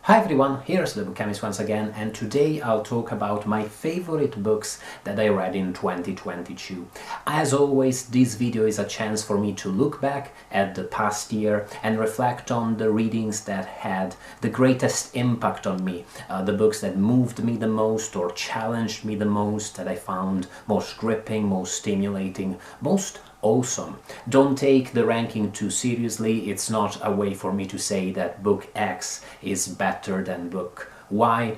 Hi everyone, here's the Book Chemist once again, and today I'll talk about my favorite books that I read in 2022. As always, this video is a chance for me to look back at the past year and reflect on the readings that had the greatest impact on me, the books that moved me the most or challenged me the most, that I found most gripping, most stimulating, most awesome. Don't take the ranking too seriously. It's not a way for me to say that book X is better than book Y.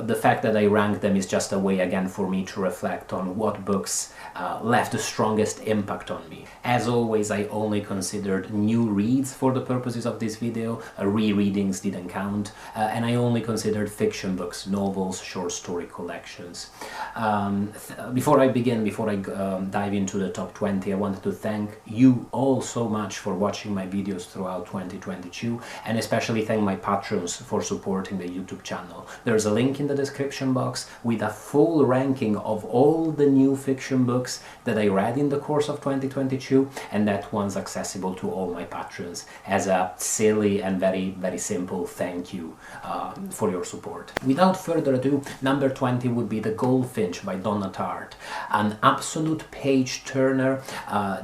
The fact that I rank them is just a way again for me to reflect on what books left the strongest impact on me. As always, I only considered new reads for the purposes of this video. Rereadings didn't count, and I only considered fiction books, novels, short story collections. Before I dive into the top 20, I wanted to thank you all so much for watching my videos throughout 2022, and especially thank my patrons for supporting the YouTube channel. There's a link in the description box with a full ranking of all the new fiction books that I read in the course of 2022, and that one's accessible to all my patrons as a silly and very simple thank you for your support. Without further ado, number 20 would be The Goldfinch by Donna Tartt, an absolute page-turner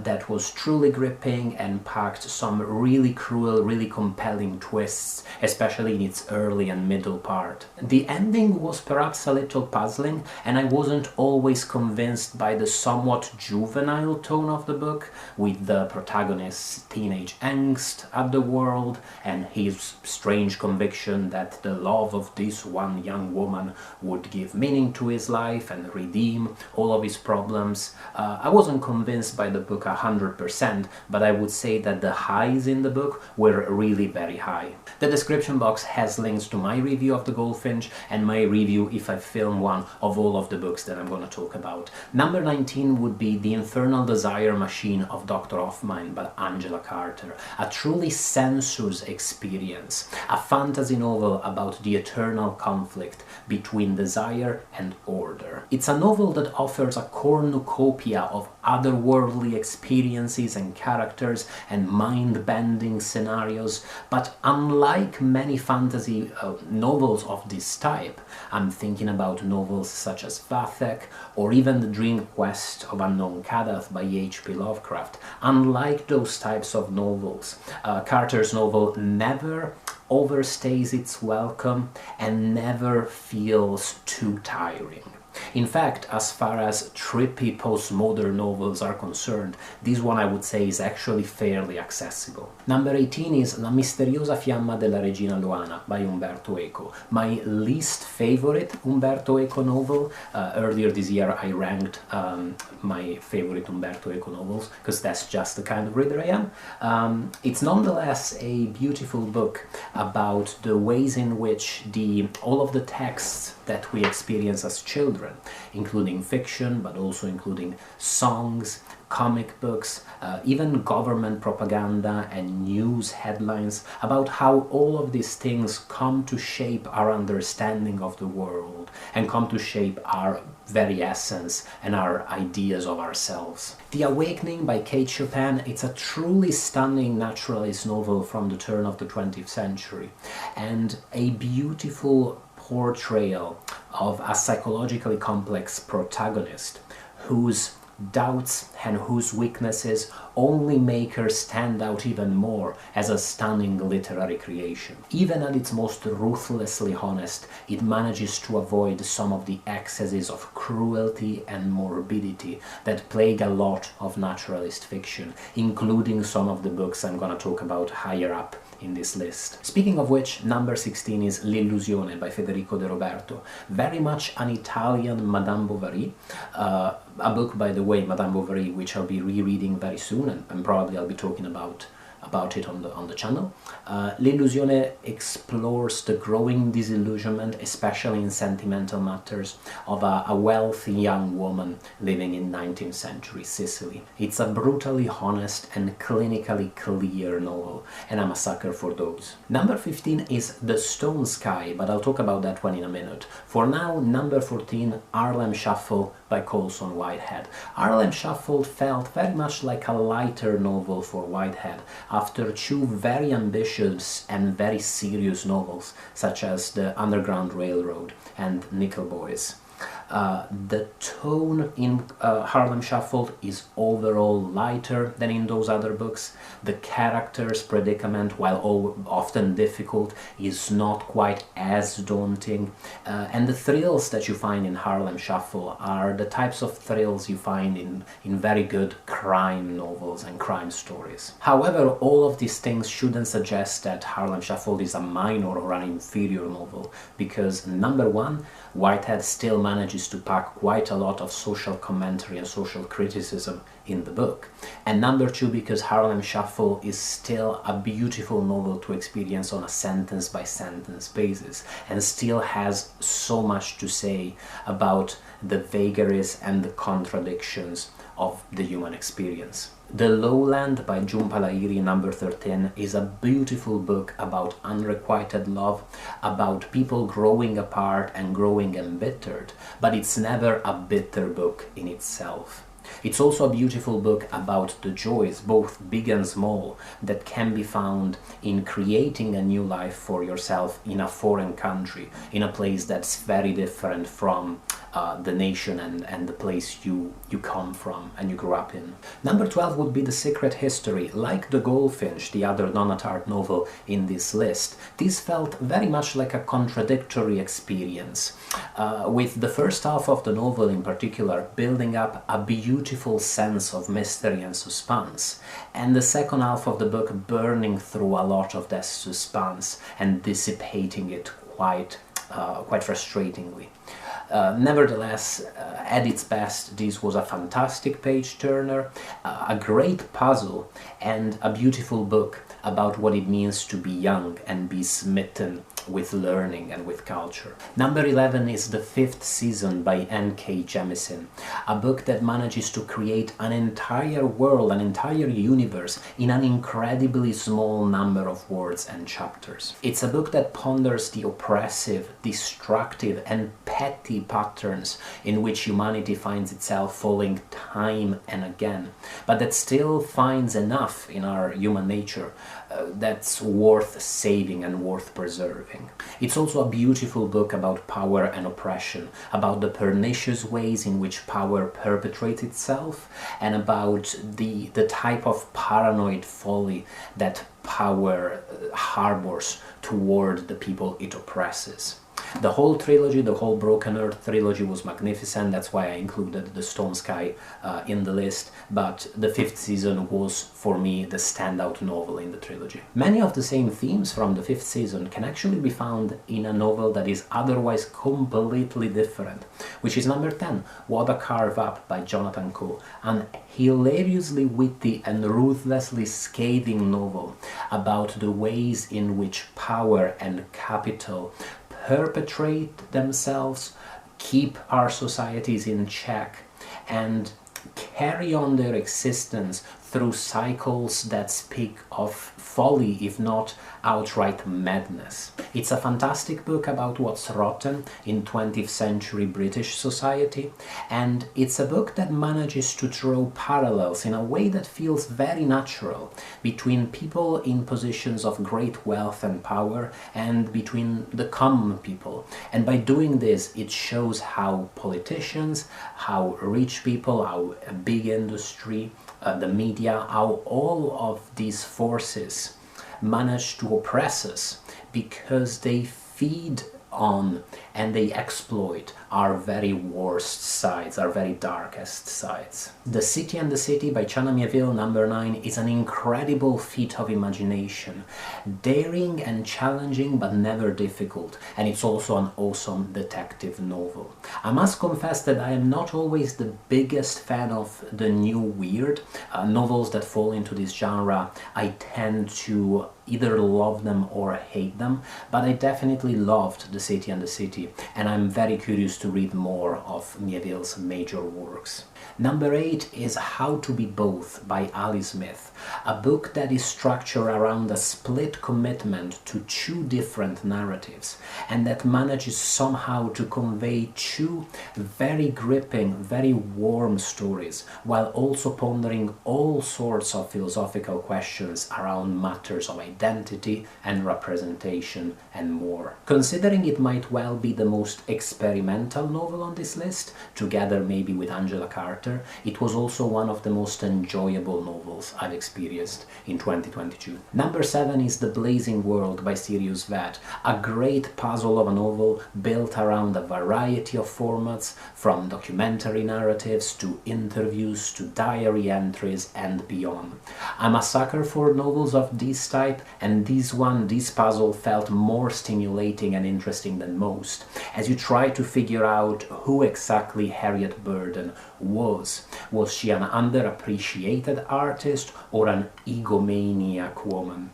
that was truly gripping and packed some really cruel, really compelling twists, especially in its early and middle part. The ending was perhaps a little puzzling, and I wasn't always convinced by the somewhat juvenile tone of the book, with the protagonist's teenage angst at the world and his strange conviction that the love of this one young woman would give meaning to his life and redeem all of his problems. I wasn't convinced by the book 100%, but I would say that the highs in the book were really very high. The description box has links to my review of The Goldfinch and my review, if I film one, of all of the books that I'm going to talk about. Number 19 would be The Infernal Desire Machine of Dr. Hoffman by Angela Carter, a truly sensuous experience, a fantasy novel about the eternal conflict between desire and order. It's a novel that offers a cornucopia of otherworldly experiences and characters and mind-bending scenarios, but unlike many fantasy novels of this type, I'm thinking about novels such as Vathek or even The Dream Quest of Unknown Kadath by H.P. Lovecraft. Unlike those types of novels, Carter's novel never overstays its welcome and never feels too tiring. In fact, as far as trippy postmodern novels are concerned, this one I would say is actually fairly accessible. Number 18 is La misteriosa fiamma della regina Loana by Umberto Eco, my least favorite Umberto Eco novel. Earlier this year I ranked my favorite Umberto Eco novels, because that's just the kind of reader I am. It's nonetheless a beautiful book about the ways in which all of the texts that we experience as children, including fiction, but also including songs, comic books, even government propaganda and news headlines, about how all of these things come to shape our understanding of the world and come to shape our very essence and our ideas of ourselves. The Awakening by Kate Chopin, it's a truly stunning naturalist novel from the turn of the 20th century, and a beautiful portrayal of a psychologically complex protagonist whose doubts and whose weaknesses only make her stand out even more as a stunning literary creation. Even at its most ruthlessly honest, it manages to avoid some of the excesses of cruelty and morbidity that plague a lot of naturalist fiction, including some of the books I'm gonna talk about higher up in this list. Speaking of which, number 16 is L'illusione by Federico de Roberto, very much an Italian Madame Bovary, a book, by the way, Madame Bovary, which I'll be rereading very soon, and probably I'll be talking about it on the channel. L'illusione explores the growing disillusionment, especially in sentimental matters, of a wealthy young woman living in 19th century Sicily. It's a brutally honest and clinically clear novel, and I'm a sucker for those. Number 15 is The Stone Sky, but I'll talk about that one in a minute. For now, number 14, Harlem Shuffle by Colson Whitehead. Harlem Shuffle felt very much like a lighter novel for Whitehead after two very ambitious and very serious novels such as The Underground Railroad and Nickel Boys. The tone in Harlem Shuffle is overall lighter than in those other books. The character's predicament, while often difficult, is not quite as daunting. And the thrills that you find in Harlem Shuffle are the types of thrills you find in very good crime novels and crime stories. However, all of these things shouldn't suggest that Harlem Shuffle is a minor or an inferior novel, because number one, Whitehead still manages to pack quite a lot of social commentary and social criticism in the book. And number two, because Harlem Shuffle is still a beautiful novel to experience on a sentence-by-sentence basis, and still has so much to say about the vagaries and the contradictions of the human experience. The Lowland by Jhumpa Lahiri, number 13, is a beautiful book about unrequited love, about people growing apart and growing embittered, but it's never a bitter book in itself. It's also a beautiful book about the joys, both big and small, that can be found in creating a new life for yourself in a foreign country, in a place that's very different from the nation and the place you come from and you grew up in. Number 12 would be The Secret History. Like The Goldfinch, the other Donna Tartt novel in this list, this felt very much like a contradictory experience, with the first half of the novel in particular building up a beautiful sense of mystery and suspense, and the second half of the book burning through a lot of that suspense and dissipating it quite frustratingly. Nevertheless, at its best, this was a fantastic page-turner, a great puzzle, and a beautiful book about what it means to be young and be smitten with learning and with culture. Number 11 is The Fifth Season by N.K. Jemisin, a book that manages to create an entire world, an entire universe in an incredibly small number of words and chapters. It's a book that ponders the oppressive, destructive and petty patterns in which humanity finds itself falling time and again, but that still finds enough in our human nature that's worth saving and worth preserving. It's also a beautiful book about power and oppression, about the pernicious ways in which power perpetrates itself, and about the type of paranoid folly that power harbors toward the people it oppresses. The whole trilogy, the whole Broken Earth trilogy, was magnificent. That's why I included The Storm Sky in the list, but The Fifth Season was, for me, the standout novel in the trilogy. Many of the same themes from The Fifth Season can actually be found in a novel that is otherwise completely different, which is number 10, What a Carve Up by Jonathan Coe, an hilariously witty and ruthlessly scathing novel about the ways in which power and capital perpetrate themselves, keep our societies in check, and carry on their existence through cycles that speak of folly, if not outright madness. It's a fantastic book about what's rotten in 20th century British society, and it's a book that manages to draw parallels in a way that feels very natural between people in positions of great wealth and power and between the common people. And by doing this, it shows how politicians, how rich people, how big industry, the media, how all of these forces manage to oppress us because they feed on and they exploit our very worst sides, our very darkest sides. The City and the City by Chana Miéville, number 9, is an incredible feat of imagination, daring and challenging but never difficult, and it's also an awesome detective novel. I must confess that I am not always the biggest fan of the new weird novels that fall into this genre. I tend to either love them or hate them, but I definitely loved The City and the City, and I'm very curious to read more of Mieville's major works. Number 8 is How to Be Both by Ali Smith, a book that is structured around a split commitment to two different narratives, and that manages somehow to convey two very gripping, very warm stories, while also pondering all sorts of philosophical questions around matters of identity and representation and more. Considering it might well be the most experimental novel on this list, together maybe with Angela Carter, it was also one of the most enjoyable novels I've experienced in 2022. Number 7 is The Blazing World by Sirius Vat, a great puzzle of a novel built around a variety of formats, from documentary narratives to interviews to diary entries and beyond. I'm a sucker for novels of this type, and this puzzle felt more stimulating and interesting than most, as you try to figure out who exactly Harriet Burden was. Was she an underappreciated artist or an egomaniac woman?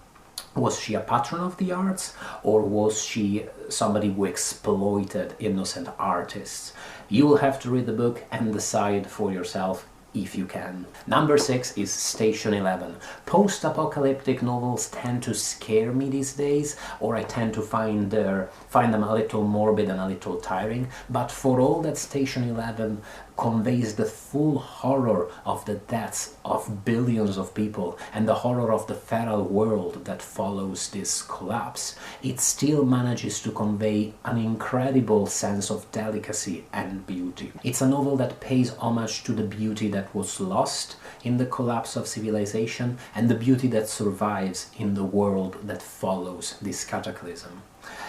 Was she a patron of the arts, or was she somebody who exploited innocent artists? You will have to read the book and decide for yourself if you can. Number 6 is Station 11. Post-apocalyptic novels tend to scare me these days, or I tend to find them a little morbid and a little tiring, but for all that Station 11 conveys the full horror of the deaths of billions of people and the horror of the feral world that follows this collapse, it still manages to convey an incredible sense of delicacy and beauty. It's a novel that pays homage to the beauty that was lost in the collapse of civilization and the beauty that survives in the world that follows this cataclysm.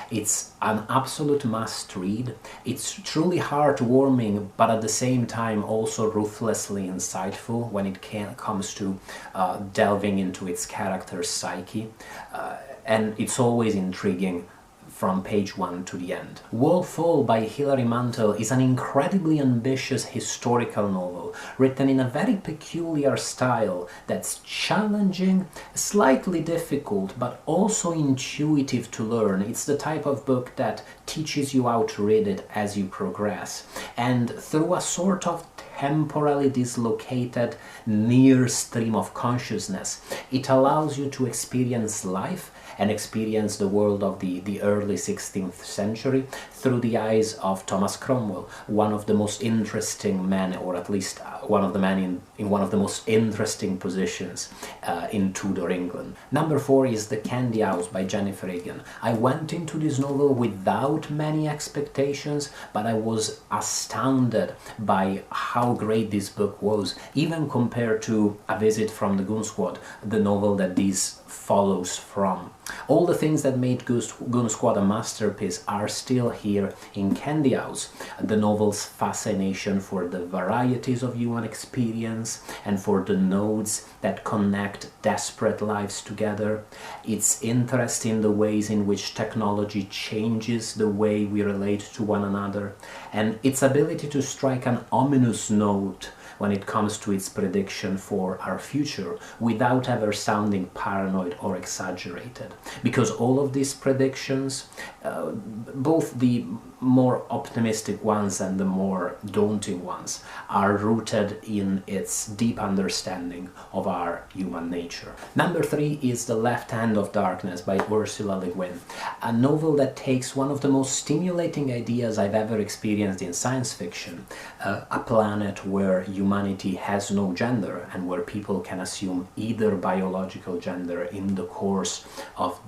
It's an absolute must-read. It's truly heartwarming, but at the same time also ruthlessly insightful when it comes to delving into its character's psyche, and it's always intriguing from page 1 to the end. Wall Fall by Hilary Mantel is an incredibly ambitious historical novel, written in a very peculiar style that's challenging, slightly difficult, but also intuitive to learn. It's the type of book that teaches you how to read it as you progress, and through a sort of temporally dislocated near stream of consciousness, it allows you to experience life and experience the world of the early 16th century through the eyes of Thomas Cromwell, one of the most interesting men, or at least one of the men in one of the most interesting positions in Tudor England. Number 4 is The Candy House by Jennifer Egan. I went into this novel without many expectations, but I was astounded by how great this book was, even compared to A Visit from the Goon Squad, the novel that this follows from. All the things that made Goon Squad a masterpiece are still here in Candy House. The novel's fascination for the varieties of human experience and for the nodes that connect desperate lives together, its interest in the ways in which technology changes the way we relate to one another, and its ability to strike an ominous note when it comes to its prediction for our future without ever sounding paranoid or exaggerated. Because all of these predictions, both the more optimistic ones and the more daunting ones, are rooted in its deep understanding of our human nature. Number 3 is The Left Hand of Darkness by Ursula Le Guin, a novel that takes one of the most stimulating ideas I've ever experienced in science fiction, a planet where humanity has no gender and where people can assume either biological gender in the course of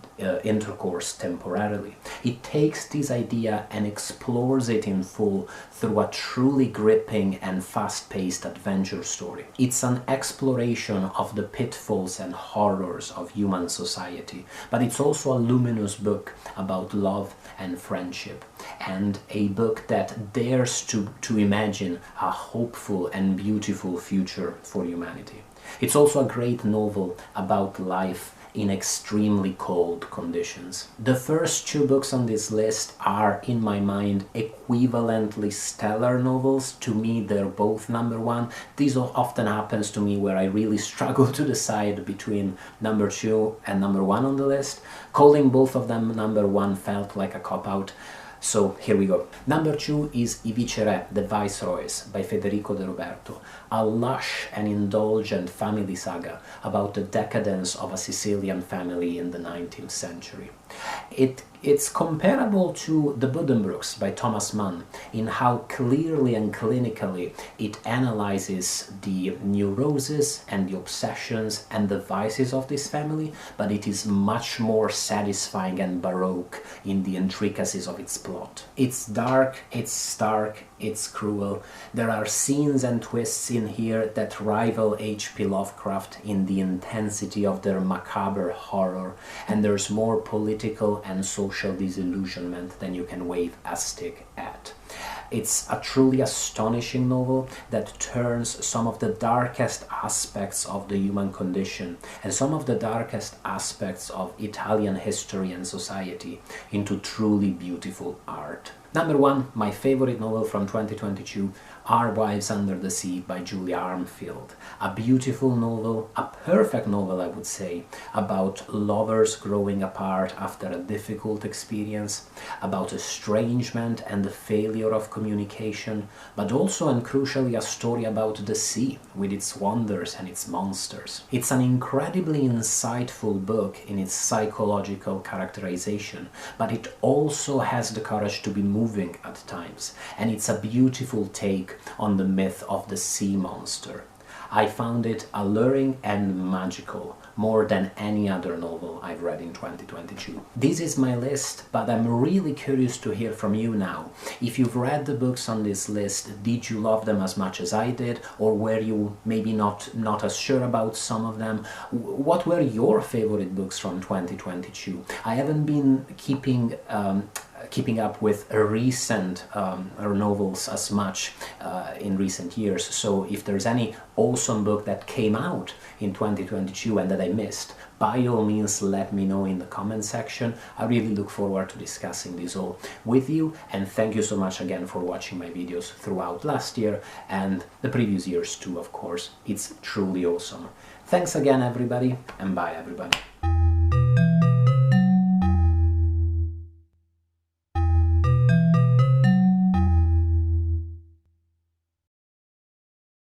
intercourse temporarily. It takes this idea and explores it in full through a truly gripping and fast-paced adventure story. It's an exploration of the pitfalls and horrors of human society, but it's also a luminous book about love and friendship, and a book that dares to imagine a hopeful and beautiful future for humanity. It's also a great novel about life in extremely cold conditions. The first two books on this list are, in my mind, equivalently stellar novels. To me, they're both number one. This often happens to me where I really struggle to decide between number two and number one on the list. Calling both of them number one felt like a cop-out. So here we go. Number two is I Viceroys, the Viceroys by Federico de Roberto, a lush and indulgent family saga about the decadence of a Sicilian family in the 19th century. It's comparable to The Buddenbrooks by Thomas Mann in how clearly and clinically it analyzes the neuroses and the obsessions and the vices of this family, but it is much more satisfying and baroque in the intricacies of its plot. It's dark, it's stark, it's cruel. There are scenes and twists in here that rival H.P. Lovecraft in the intensity of their macabre horror, and there's more political and social disillusionment than you can wave a stick at. It's a truly astonishing novel that turns some of the darkest aspects of the human condition and some of the darkest aspects of Italian history and society into truly beautiful art. Number one, my favorite novel from 2022, Our Wives Under the Sea by Julia Armfield. A beautiful novel, a perfect novel I would say, about lovers growing apart after a difficult experience, about estrangement and the failure of communication, but also and crucially a story about the sea with its wonders and its monsters. It's an incredibly insightful book in its psychological characterization, but it also has the courage to be moving at times, and it's a beautiful take on the myth of the sea monster. I found it alluring and magical, more than any other novel I've read in 2022. This is my list, but I'm really curious to hear from you now. If you've read the books on this list, did you love them as much as I did, or were you maybe not as sure about some of them? What were your favorite books from 2022? I haven't been keeping up with recent novels as much in recent years, so if there's any awesome book that came out in 2022 and that I missed, by all means let me know in the comment section. I really look forward to discussing this all with you, and thank you so much again for watching my videos throughout last year and the previous years too, of course. It's truly awesome. Thanks again everybody, and bye everybody.